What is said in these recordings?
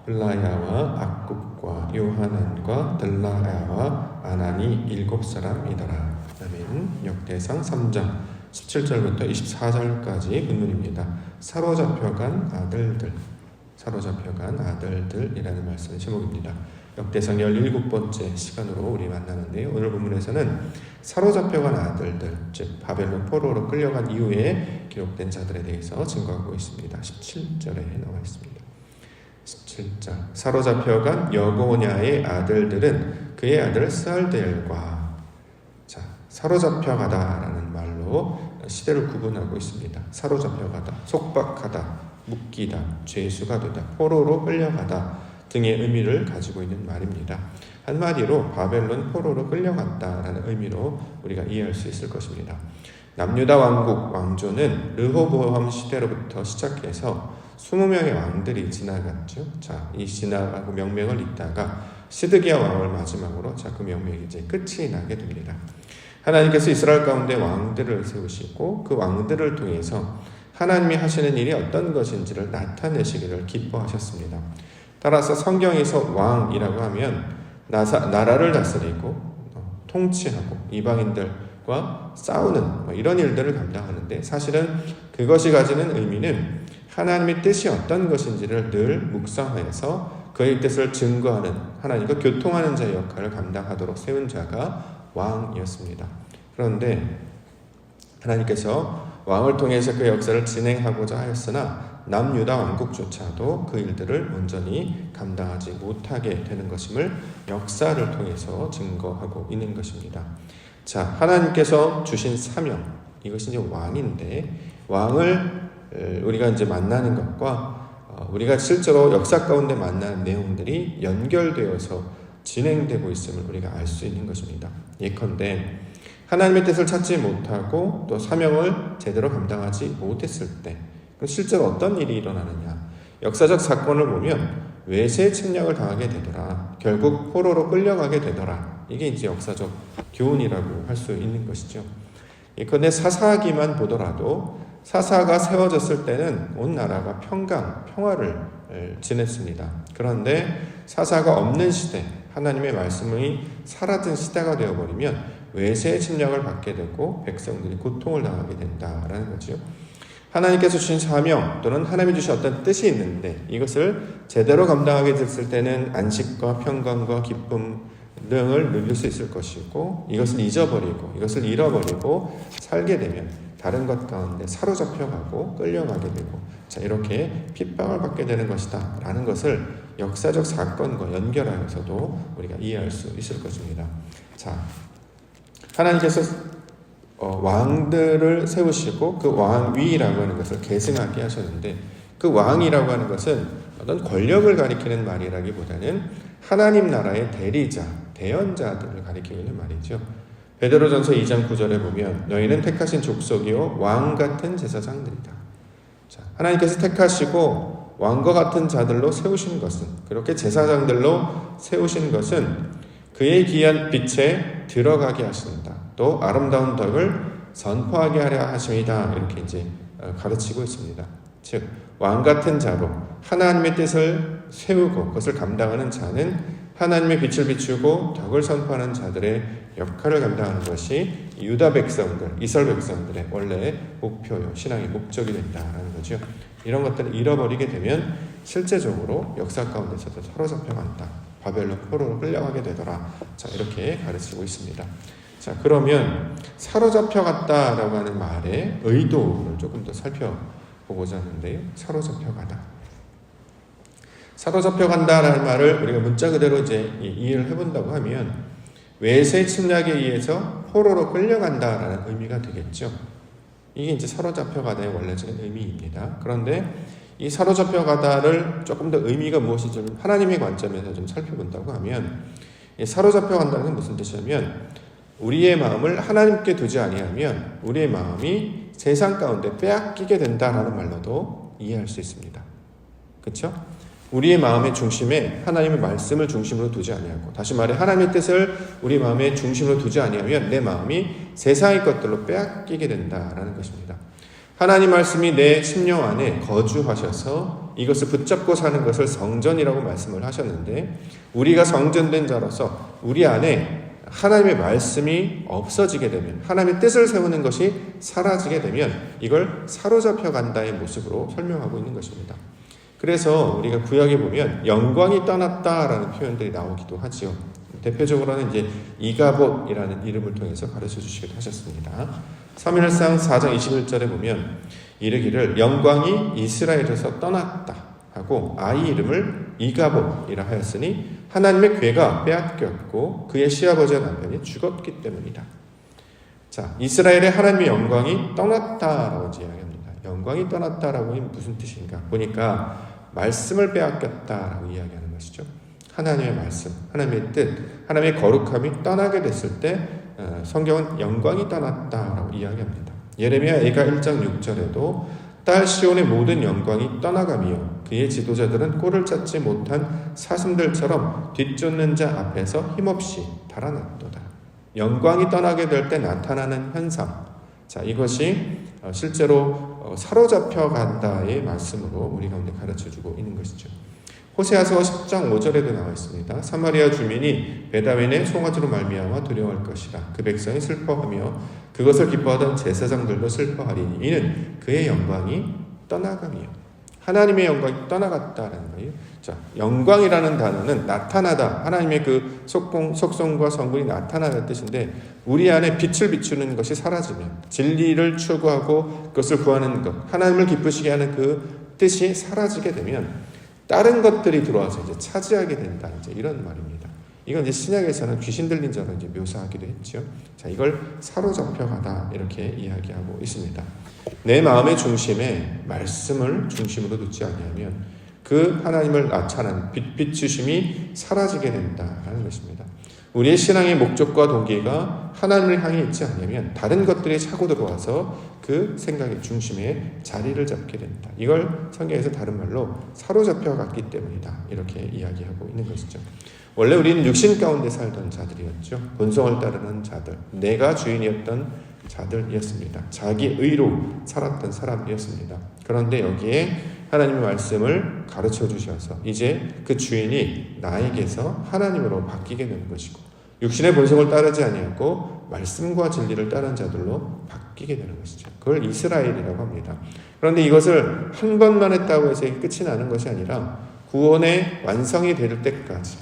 블라야와 악굽과 요하난과 들라야와 아난이 7사람이더라. 아멘. 역대상 3장 17절부터 24절까지 본문입니다. 사로잡혀간 아들들, 사로잡혀간 아들들이라는 말씀의 제목입니다. 역대상 17번째 시간으로 우리 만나는데요. 오늘 본문에서는 사로잡혀간 아들들, 즉 바벨론 포로로 끌려간 이후에 기록된 자들에 대해서 증거하고 있습니다. 17절에 나와 있습니다. 17절 사로잡혀간 여고냐의 아들들은 그의 아들 스알데엘과, 자, 사로잡혀가다라는 말로 시대를 구분하고 있습니다. 사로잡혀가다, 속박하다, 묶이다, 죄수가 되다, 포로로 끌려가다 등의 의미를 가지고 있는 말입니다. 한마디로 바벨론 포로로 끌려갔다라는 의미로 우리가 이해할 수 있을 것입니다. 남유다 왕국 왕조는 르호보암 시대로부터 시작해서 20명의 왕들이 지나갔죠. 자, 이 지나가고 명명을 잇다가 시드기야 왕을 마지막으로 그 명명이 이제 끝이 나게 됩니다. 하나님께서 이스라엘 가운데 왕들을 세우시고 그 왕들을 통해서 하나님이 하시는 일이 어떤 것인지를 나타내시기를 기뻐하셨습니다. 따라서 성경에서 왕이라고 하면 나라를 다스리고 통치하고 이방인들과 싸우는 이런 일들을 감당하는데, 사실은 그것이 가지는 의미는 하나님의 뜻이 어떤 것인지를 늘 묵상하여서 그의 뜻을 증거하는, 하나님과 교통하는 자의 역할을 감당하도록 세운 자가 왕이었습니다. 그런데 하나님께서 왕을 통해서 그 역사를 진행하고자 하였으나 남유다 왕국조차도 그 일들을 온전히 감당하지 못하게 되는 것임을 역사를 통해서 증거하고 있는 것입니다. 자, 하나님께서 주신 사명, 이것이 이제 왕인데, 왕을 우리가 이제 만나는 것과 우리가 실제로 역사 가운데 만나는 내용들이 연결되어서 진행되고 있음을 우리가 알 수 있는 것입니다. 예컨대 하나님의 뜻을 찾지 못하고 또 사명을 제대로 감당하지 못했을 때 실제로 어떤 일이 일어나느냐, 역사적 사건을 보면 외세 침략을 당하게 되더라, 결국 포로로 끌려가게 되더라. 이게 이제 역사적 교훈이라고 할 수 있는 것이죠. 예컨대 사사기만 보더라도 사사가 세워졌을 때는 온 나라가 평화를 지냈습니다. 그런데 사사가 없는 시대, 하나님의 말씀이 사라진 시대가 되어버리면 외세의 침략을 받게 되고 백성들이 고통을 당하게 된다라는 거죠. 하나님께서 주신 사명 또는 하나님이 주신 어떤 뜻이 있는데 이것을 제대로 감당하게 됐을 때는 안식과 평강과 기쁨 등을 누릴 수 있을 것이고, 이것을 잊어버리고 이것을 잃어버리고 살게 되면 다른 것 가운데 사로잡혀가고 끌려가게 되고, 자, 이렇게 핍박을 받게 되는 것이다 라는 것을 역사적 사건과 연결하여서도 우리가 이해할 수 있을 것입니다. 자, 하나님께서 왕들을 세우시고 그 왕위라고 하는 것을 계승하게 하셨는데, 그 왕이라고 하는 것은 어떤 권력을 가리키는 말이라기보다는 하나님 나라의 대리자, 대언자들을 가리키고 있는 말이죠. 베드로전서 2장 9절에 보면 너희는 택하신 족속이요 왕 같은 제사장들이다. 자, 하나님께서 택하시고 왕과 같은 자들로 세우신 것은, 그렇게 제사장들로 세우신 것은 그의 귀한 빛에 들어가게 하신다, 또 아름다운 덕을 선포하게 하려 하심이다, 이렇게 이제 가르치고 있습니다. 즉 왕 같은 자로 하나님의 뜻을 세우고 그것을 감당하는 자는 하나님의 빛을 비추고 덕을 선포하는 자들의 역할을 감당하는 것이 유다 백성들, 이스라엘 백성들의 원래 목표요, 신앙의 목적이 된다라는 거죠. 이런 것들을 잃어버리게 되면 실제적으로 역사 가운데서도 사로잡혀간다, 바벨론 포로로 끌려가게 되더라. 자, 이렇게 가르치고 있습니다. 자, 그러면 사로잡혀갔다라고 하는 말의 의도를 조금 더 살펴보고자 하는데요. 사로잡혀간다라는 말을 우리가 문자 그대로 이제 이해를 해본다고 하면 외세 침략에 의해서 포로로 끌려간다라는 의미가 되겠죠. 이게 이제 사로잡혀가다의 원래적인 의미입니다. 그런데 이 사로잡혀가다를 조금 더 의미가 무엇인지 좀 하나님의 관점에서 좀 살펴본다고 하면, 사로잡혀간다는 건 무슨 뜻이냐면 우리의 마음을 하나님께 두지 아니하면 우리의 마음이 세상 가운데 빼앗기게 된다라는 말로도 이해할 수 있습니다. 그렇죠? 우리의 마음의 중심에 하나님의 말씀을 중심으로 두지 아니하고, 다시 말해 하나님의 뜻을 우리 마음의 중심으로 두지 아니하면 내 마음이 세상의 것들로 빼앗기게 된다라는 것입니다. 하나님 말씀이 내 심령 안에 거주하셔서 이것을 붙잡고 사는 것을 성전이라고 말씀을 하셨는데, 우리가 성전된 자로서 우리 안에 하나님의 말씀이 없어지게 되면, 하나님의 뜻을 세우는 것이 사라지게 되면 이걸 사로잡혀 간다의 모습으로 설명하고 있는 것입니다. 그래서 우리가 구약에 보면 영광이 떠났다라는 표현들이 나오기도 하지요. 대표적으로는 이제 이가봇이라는 이름을 통해서 가르쳐 주시기도 하셨습니다. 사무엘상 4장 21절에 보면 이르기를 영광이 이스라엘에서 떠났다 하고 아이 이름을 이가봇이라 하였으니 하나님의 괴가 빼앗겼고 그의 시아버지와 남편이 죽었기 때문이다. 자, 이스라엘의 하나님의 영광이 떠났다라고 이야기합니다. 영광이 떠났다라고 하면 무슨 뜻인가? 보니까 말씀을 빼앗겼다라고 이야기하는 것이죠. 하나님의 말씀, 하나님의 뜻, 하나님의 거룩함이 떠나게 됐을 때 성경은 영광이 떠났다라고 이야기합니다. 예레미야가 1장 6절에도 딸 시온의 모든 영광이 떠나가며 그의 지도자들은 꼴을 찾지 못한 사슴들처럼 뒤쫓는 자 앞에서 힘없이 달아났도다. 영광이 떠나게 될 때 나타나는 현상, 자, 이것이 실제로 사로잡혀 간다의 말씀으로 우리 가운데 가르쳐주고 있는 것이죠. 호세아서 10장 5절에도 나와 있습니다. 사마리아 주민이 베다웬의 송아지로 말미암아 두려워할 것이라. 그 백성이 슬퍼하며 그것을 기뻐하던 제사장들도 슬퍼하리니 이는 그의 영광이 떠나가며, 하나님의 영광이 떠나갔다라는 거예요. 자, 영광이라는 단어는 나타나다, 하나님의 그 속성과 성분이 나타나는 뜻인데, 우리 안에 빛을 비추는 것이 사라지면, 진리를 추구하고 그것을 구하는 것, 하나님을 기쁘시게 하는 그 뜻이 사라지게 되면 다른 것들이 들어와서 이제 차지하게 된다, 이제 이런 말입니다. 이건 이제 신약에서는 귀신 들린 자로 이제 묘사하기도 했죠. 자, 이걸 사로잡혀가다 이렇게 이야기하고 있습니다. 내 마음의 중심에 말씀을 중심으로 두지 않으면 그 하나님을 나타내는 비추심이 사라지게 된다라는 것입니다. 우리의 신앙의 목적과 동기가 하나님을 향해 있지 않으면 다른 것들이 차고 들어와서 그 생각의 중심에 자리를 잡게 된다. 이걸 성경에서 다른 말로 사로잡혀 갔기 때문이다, 이렇게 이야기하고 있는 것이죠. 원래 우리는 육신 가운데 살던 자들이었죠. 본성을 따르는 자들, 내가 주인이었던 자들이었습니다. 자기 의로 살았던 사람이었습니다. 그런데 여기에 하나님의 말씀을 가르쳐 주셔서 이제 그 주인이 나에게서 하나님으로 바뀌게 되는 것이고, 육신의 본성을 따르지 아니하고 말씀과 진리를 따르는 자들로 바뀌게 되는 것이죠. 그걸 이스라엘이라고 합니다. 그런데 이것을 한 번만 했다고 해서 끝이 나는 것이 아니라 구원의 완성이 될 때까지,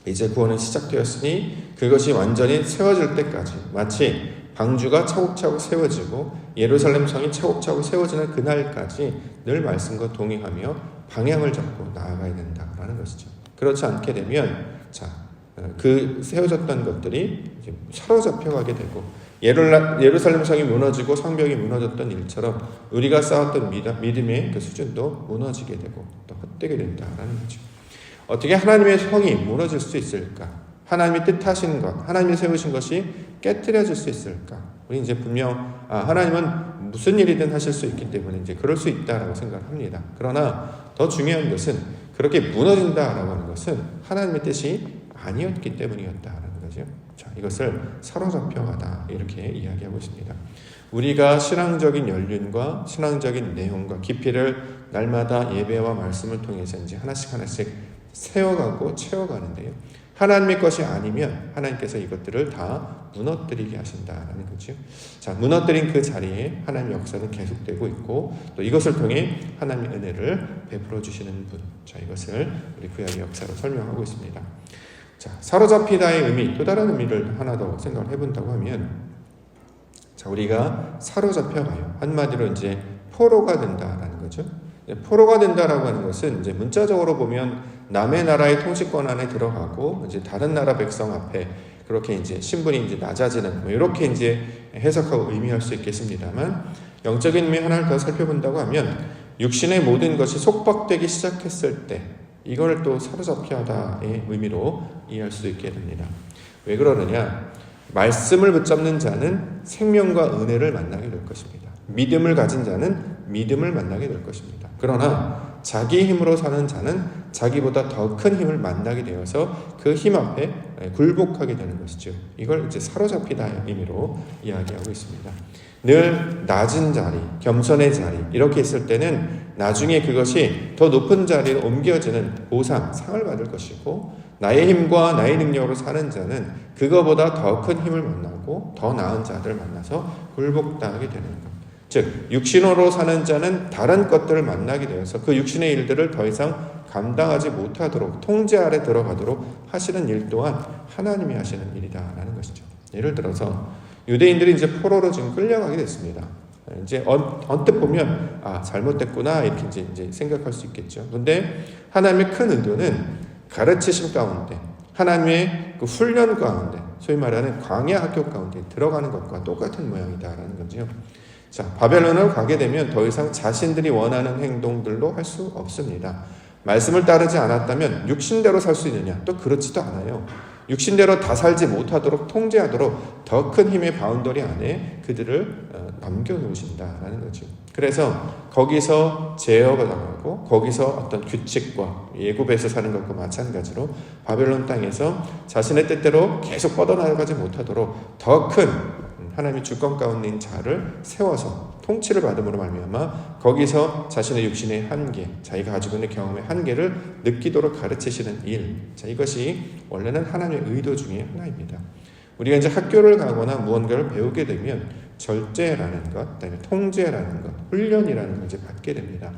이제 구원은 시작되었으니 그것이 완전히 세워질 때까지, 마치 방주가 차곡차곡 세워지고 예루살렘 성이 차곡차곡 세워지는 그날까지 늘 말씀과 동행하며 방향을 잡고 나아가야 된다라는 것이죠. 그렇지 않게 되면, 자, 그 세워졌던 것들이 이제 사로잡혀가게 되고, 예루살렘 성이 무너지고 성벽이 무너졌던 일처럼 우리가 쌓았던 믿음의 그 수준도 무너지게 되고 또 헛되게 된다라는 거죠. 어떻게 하나님의 성이 무너질 수 있을까? 하나님이 뜻하신 것, 하나님이 세우신 것이 깨트려질 수 있을까? 우리 이제 분명 하나님은 무슨 일이든 하실 수 있기 때문에 이제 그럴 수 있다라고 생각합니다. 그러나 더 중요한 것은 그렇게 무너진다라고 하는 것은 하나님의 뜻이 아니었기 때문이었다라는 거죠. 자, 이것을 사로잡혀가다 이렇게 이야기하고 있습니다. 우리가 신앙적인 연륜과 신앙적인 내용과 깊이를 날마다 예배와 말씀을 통해서 이제 하나씩 세워가고 채워가는데요. 하나님의 것이 아니면 하나님께서 이것들을 다 무너뜨리게 하신다라는 거죠. 자, 무너뜨린 그 자리에 하나님의 역사는 계속되고 있고 또 이것을 통해 하나님의 은혜를 베풀어 주시는 분. 자, 이것을 우리 구약의 역사로 설명하고 있습니다. 자, 사로잡히다의 의미, 또 다른 의미를 하나 더 생각을 해본다고 하면, 자, 우리가 사로잡혀가요. 한마디로 이제 포로가 된다라는 거죠. 포로가 된다라고 하는 것은 이제 문자적으로 보면 남의 나라의 통치권 안에 들어가고 이제 다른 나라 백성 앞에 그렇게 이제 신분이 이제 낮아지는, 이렇게 이제 해석하고 의미할 수 있겠습니다만, 영적인 의미 하나를 더 살펴본다고 하면 육신의 모든 것이 속박되기 시작했을 때 이걸 또 사로잡혀다의 의미로 이해할 수 있게 됩니다. 왜 그러느냐? 말씀을 붙잡는 자는 생명과 은혜를 만나게 될 것입니다. 믿음을 가진 자는 믿음을 만나게 될 것입니다. 그러나 자기 힘으로 사는 자는 자기보다 더 큰 힘을 만나게 되어서 그 힘 앞에 굴복하게 되는 것이죠. 이걸 이제 사로잡히다의 의미로 이야기하고 있습니다. 늘 낮은 자리, 겸손의 자리 이렇게 있을 때는 나중에 그것이 더 높은 자리로 옮겨지는 보상, 상을 받을 것이고, 나의 힘과 나의 능력으로 사는 자는 그거보다 더 큰 힘을 만나고 더 나은 자들을 만나서 굴복당하게 되는 것. 즉 육신으로 사는 자는 다른 것들을 만나게 되어서 그 육신의 일들을 더 이상 감당하지 못하도록 통제 아래 들어가도록 하시는 일 또한 하나님이 하시는 일이다라는 것이죠. 예를 들어서 유대인들이 이제 포로로 지금 끌려가게 됐습니다. 이제 언뜻 보면 잘못됐구나 이렇게 이제 생각할 수 있겠죠. 그런데 하나님의 큰 의도는 가르치심 가운데, 하나님의 그 훈련 가운데, 소위 말하는 광야 학교 가운데 들어가는 것과 똑같은 모양이다라는 거죠. 자, 바벨론으로 가게 되면 더 이상 자신들이 원하는 행동들로 할 수 없습니다. 말씀을 따르지 않았다면 육신대로 살 수 있느냐? 또 그렇지도 않아요. 육신대로 다 살지 못하도록 통제하도록 더 큰 힘의 바운더리 안에 그들을 남겨놓으신다라는 거죠. 그래서 거기서 제어가 당하고 거기서 어떤 규칙과 예굽에서 사는 것과 마찬가지로 바벨론 땅에서 자신의 뜻대로 계속 뻗어나가지 못하도록 더 큰 하나님의 주권 가운데 있는 자를 세워서 통치를 받음으로 말미암아 거기서 자신의 육신의 한계, 자기가 가지고 있는 경험의 한계를 느끼도록 가르치시는 일. 자, 이것이 원래는 하나님의 의도 중에 하나입니다. 우리가 이제 학교를 가거나 무언가를 배우게 되면 절제라는 것, 그다음에 통제라는 것, 훈련이라는 걸 이제 받게 됩니다.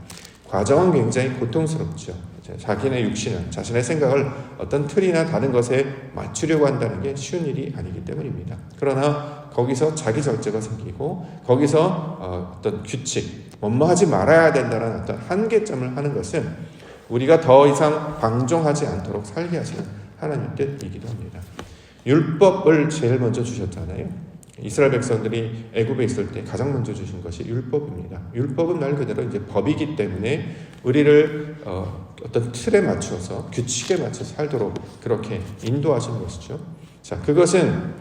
과정은 굉장히 고통스럽죠. 자기네 육신은 자신의 생각을 어떤 틀이나 다른 것에 맞추려고 한다는 게 쉬운 일이 아니기 때문입니다. 그러나 거기서 자기 절제가 생기고 거기서 어떤 규칙, 뭐뭐 하지 말아야 된다는 어떤 한계점을 하는 것은 우리가 더 이상 방종하지 않도록 살게 하시는 하나님의 뜻이기도 합니다. 율법을 제일 먼저 주셨잖아요. 이스라엘 백성들이 애굽에 있을 때 가장 먼저 주신 것이 율법입니다. 율법은 말 그대로 이제 법이기 때문에 우리를 어떤 틀에 맞춰서 규칙에 맞춰서 살도록 그렇게 인도하신 것이죠. 자, 그것은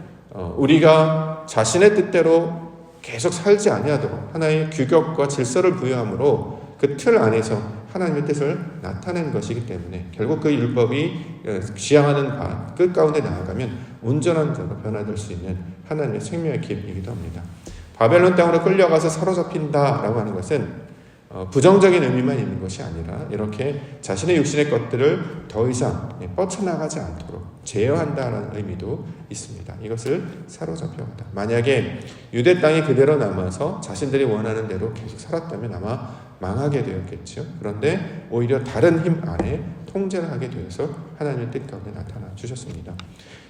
우리가 자신의 뜻대로 계속 살지 아니하도록 하나의 규격과 질서를 부여함으로 그 틀 안에서 하나님의 뜻을 나타낸 것이기 때문에 결국 그 율법이 지향하는 바 끝 가운데 나아가면 온전한 자로 변화될 수 있는 하나님의 생명의 길이기도 합니다. 바벨론 땅으로 끌려가서 사로잡힌다라고 하는 것은 부정적인 의미만 있는 것이 아니라 이렇게 자신의 육신의 것들을 더 이상 뻗쳐나가지 않도록 제어한다는 의미도 있습니다. 이것을 사로잡혀가다. 만약에 유대 땅이 그대로 남아서 자신들이 원하는 대로 계속 살았다면 아마 망하게 되었겠죠. 그런데 오히려 다른 힘 안에 통제를 하게 되어서 하나님의 뜻 가운데 나타나 주셨습니다.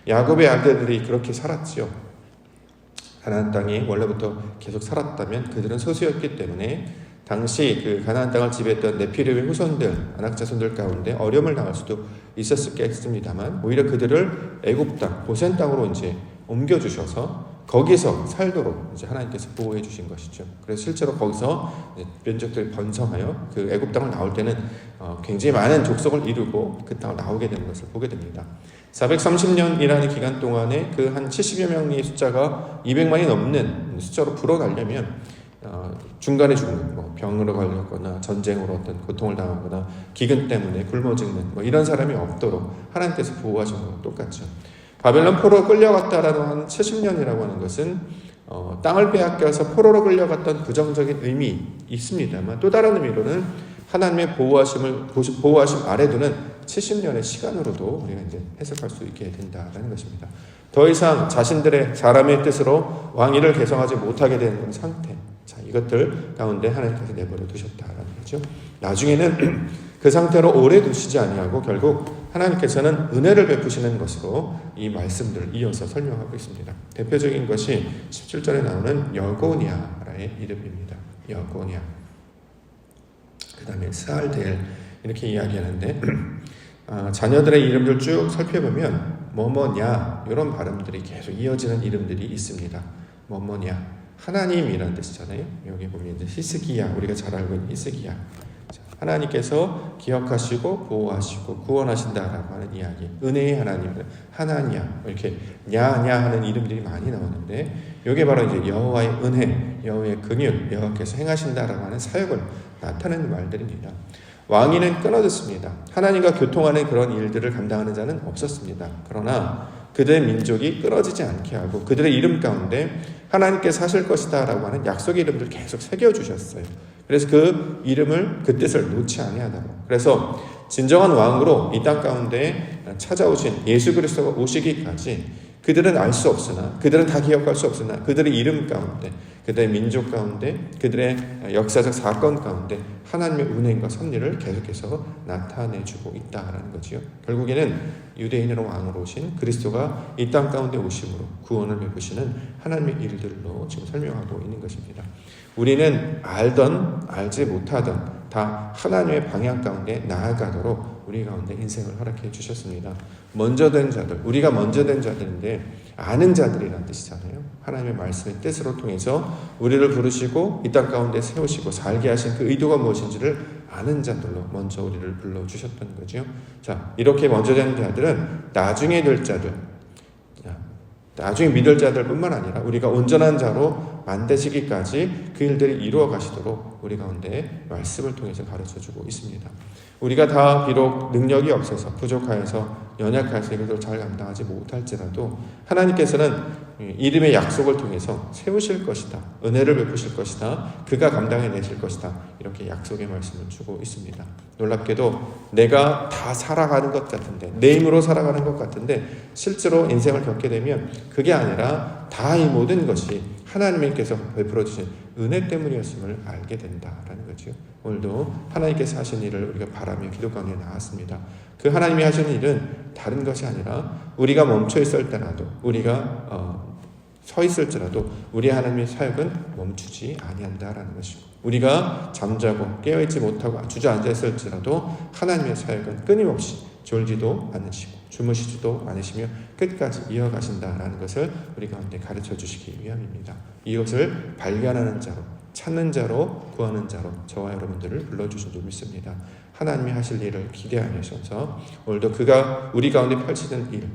야곱의 아들들이 그렇게 살았지요. 가나안 땅이 원래부터 계속 살았다면 그들은 소수였기 때문에 당시 그 가나안 땅을 지배했던 네피림의 후손들, 안악자손들 가운데 어려움을 당할 수도 있었겠습니다만 오히려 그들을 애굽 땅, 고센 땅으로 이제 옮겨주셔서 거기서 살도록 이제 하나님께서 보호해 주신 것이죠. 그래서 실제로 거기서 민족들이 번성하여 그 애굽 땅을 나올 때는 굉장히 많은 족속을 이루고 그 땅을 나오게 되는 것을 보게 됩니다. 430년이라는 기간 동안에 그 한 70여 명의 숫자가 200만이 넘는 숫자로 불어가려면 중간에 죽는 병으로 걸렸거나 전쟁으로 어떤 고통을 당하거나 기근 때문에 굶어 죽는 이런 사람이 없도록 하나님께서 보호하신 것과 똑같죠. 바벨론 포로로 끌려갔다라는 한 70년이라고 하는 것은 땅을 빼앗겨서 포로로 끌려갔던 부정적인 의미 있습니다만 또 다른 의미로는 하나님의 보호하심 아래 두는 70년의 시간으로도 우리가 이제 해석할 수 있게 된다는 것입니다. 더 이상 자신들의 사람의 뜻으로 왕위를 개성하지 못하게 되는 상태. 자, 이것들 가운데 하나님께서 내버려 두셨다라는 거죠. 나중에는 그 상태로 오래 두시지 아니하고 결국 하나님께서는 은혜를 베푸시는 것으로 이 말씀들을 이어서 설명하고 있습니다. 대표적인 것이 17절에 나오는 여고니아라의 이름입니다. 여고니아. 그 다음에 스알델 이렇게 이야기하는데 자녀들의 이름들 쭉 살펴보면 뭐뭐냐 이런 발음들이 계속 이어지는 이름들이 있습니다. 뭐뭐냐 하나님이라는 뜻이잖아요. 여기 보면 이제 히스기야 우리가 잘 알고 있는 히스기야. 하나님께서 기억하시고 보호하시고 구원하신다라고 하는 이야기. 은혜의 하나님을 하나냐 이렇게 냐냐 하는 이름들이 많이 나오는데 이게 바로 이제 여호와의 은혜, 여호와의 긍휼, 여호와께서 행하신다라고 하는 사역을 나타내는 말들입니다. 왕위는 끊어졌습니다. 하나님과 교통하는 그런 일들을 감당하는 자는 없었습니다. 그러나 그들의 민족이 끊어지지 않게 하고 그들의 이름 가운데 하나님께서 하실 것이다 라고 하는 약속의 이름들을 계속 새겨주셨어요. 그래서 그 이름을 그 뜻을 놓지 아니하다고. 그래서 진정한 왕으로 이 땅 가운데 찾아오신 예수 그리스도가 오시기까지 그들은 알 수 없으나 그들은 다 기억할 수 없으나 그들의 이름 가운데 그들의 민족 가운데 그들의 역사적 사건 가운데 하나님의 은혜와 섭리를 계속해서 나타내주고 있다라는 거지요. 결국에는 유대인으로 왕으로 오신 그리스도가 이 땅 가운데 오심으로 구원을 베푸시는 하나님의 일들로 지금 설명하고 있는 것입니다. 우리는 알던 알지 못하던 다 하나님의 방향 가운데 나아가도록 우리 가운데 인생을 허락해 주셨습니다. 먼저 된 자들, 우리가 먼저 된 자들인데 아는 자들이라는 뜻이잖아요. 하나님의 말씀의 뜻으로 통해서 우리를 부르시고 이 땅 가운데 세우시고 살게 하신 그 의도가 무엇인지를 아는 자들로 먼저 우리를 불러주셨던 거죠. 자, 이렇게 먼저 된 자들은 나중에 될 자들, 나중에 믿을 자들뿐만 아니라 우리가 온전한 자로 만드시기까지 그 일들이 이루어 가시도록 우리 가운데 말씀을 통해서 가르쳐주고 있습니다. 우리가 다 비록 능력이 없어서 부족하여서 연약해서 이것을 잘 감당하지 못할지라도 하나님께서는 이름의 약속을 통해서 세우실 것이다. 은혜를 베푸실 것이다. 그가 감당해내실 것이다. 이렇게 약속의 말씀을 주고 있습니다. 놀랍게도 내가 다 살아가는 것 같은데 내 힘으로 살아가는 것 같은데 실제로 인생을 겪게 되면 그게 아니라 다 이 모든 것이 하나님께서 베풀어 주신 은혜 때문이었음을 알게 된다라는 거죠. 오늘도 하나님께서 하신 일을 우리가 바라며 기도 가운데 나왔습니다. 그 하나님이 하시는 일은 다른 것이 아니라 우리가 멈춰 있을 때라도 우리가 서 있을지라도 우리 하나님의 사역은 멈추지 아니한다라는 것이고 우리가 잠자고 깨어있지 못하고 주저앉아 있을지라도 하나님의 사역은 끊임없이 졸지도 않으시고 주무시지도 않으시며 끝까지 이어가신다라는 것을 우리 가운데 가르쳐 주시기 위함입니다. 이것을 발견하는 자로 찾는 자로 구하는 자로 저와 여러분들을 불러주신 줄 믿습니다. 하나님이 하실 일을 기대하셔서 오늘도 그가 우리 가운데 펼치는 일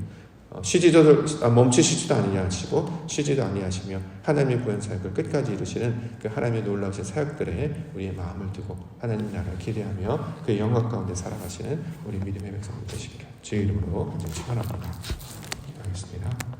멈추시지도 아니하시고 쉬지도 아니하시며 하나님의 구원 사역을 끝까지 이루시는 그 하나님의 놀라우신 사역들에 우리의 마음을 두고 하나님 나라를 기대하며 그 영광 가운데 살아가시는 우리 믿음의 백성들 되시기를 주의 이름으로 간절히 축원합니다. 기도하겠습니다.